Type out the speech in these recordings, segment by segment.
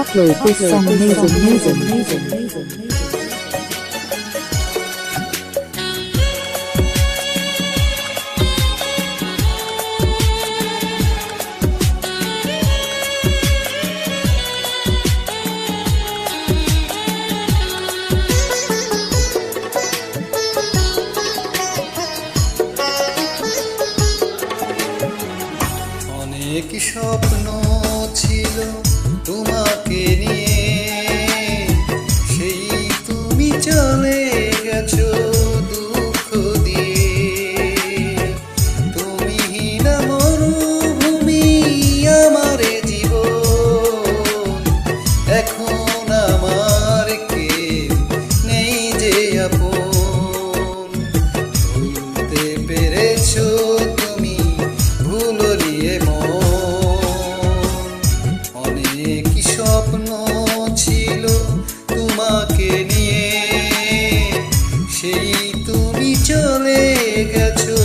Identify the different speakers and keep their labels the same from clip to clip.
Speaker 1: Upload this song amazing.
Speaker 2: অনেক স্বপ্ন ছিল তোমাকে নিয়ে, সেই তুমি চলে গেছো দুঃখ দিয়ে। তুমি না মরুভূমি আমার জীবন, এখন আমার কেউ নেই যে আপন। ভুলতে পেরেছো তুমি, ভুলো নিয়ে অনেক স্বপ্ন ছিল তোমাকে নিয়ে, সেই তুমি চলে গেছো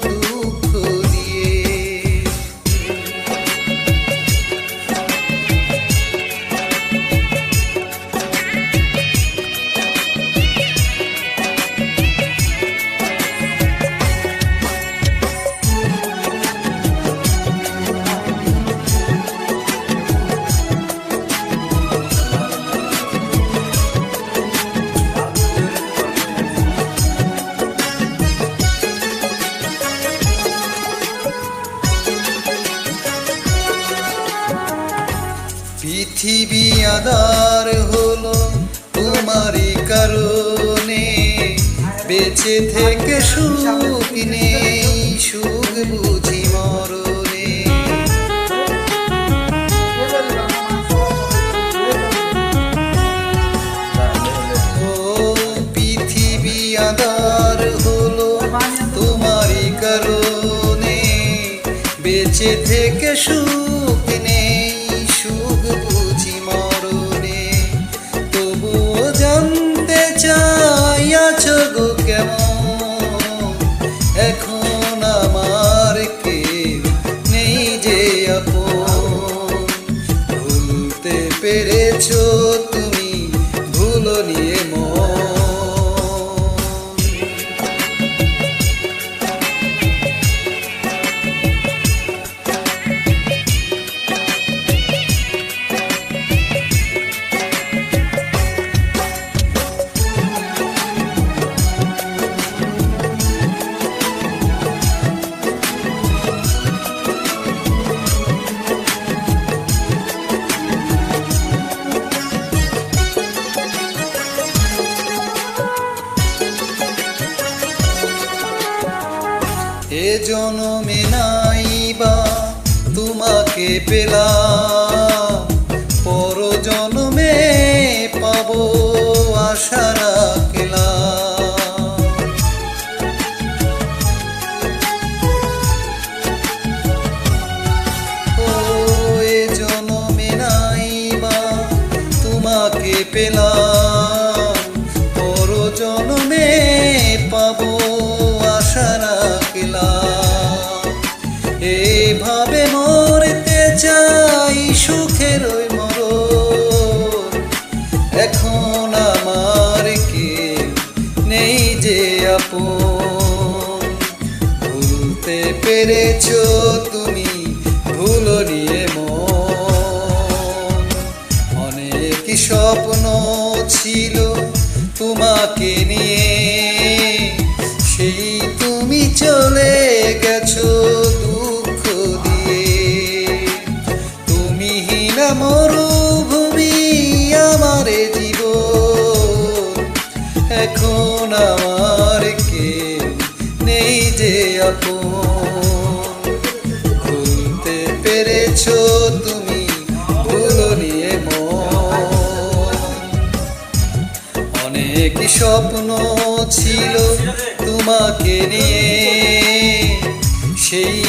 Speaker 2: দুঃখ দিয়ে। পৃথিবী আঁধার হলো তোমারই কারণে, বেঁচে থেকে সুখ নেই, সুখ বুঝি মরণে। ও পৃথিবী আঁধার হলো তোমারই কারণে, বেঁচে থেকে সুখ নেই, সুখ বুঝি মরণে। তবুও জানতে চাই আছো গো কেমন, এখন আমার কেউ নেই যে আপন। ভুলতে পেরেছো তুমি, ভুলো নিয়ে এ জনমে নাই বা তোমাকে পেলাম, পর জনমে পাবো আশা রাখলাম। ও এ জনমে নাই বা তোমাকে পেলাম, পর জনমে পাবো আশা রাখলাম। এভাবে মরতে চাই সুখের ওই মরণ, এখন আমার কেউ নেই যে আপন। ভুলতে পেরেছো তুমি, ভুলো নিয়ে অনেক স্বপ্ন ছিল তোমাকে নিয়ে, সেই তুমি চলে গেছো দুঃখ দিয়ে। তুমি না মরুভূমি আমার জীবন, এখন আমার কেউ নেই যে আপন। ভুলতে পেরেছো তুমি, ভুলো নিয়ে অনেক স্বপ্ন ছিল তোমাকে নিয়ে, সেই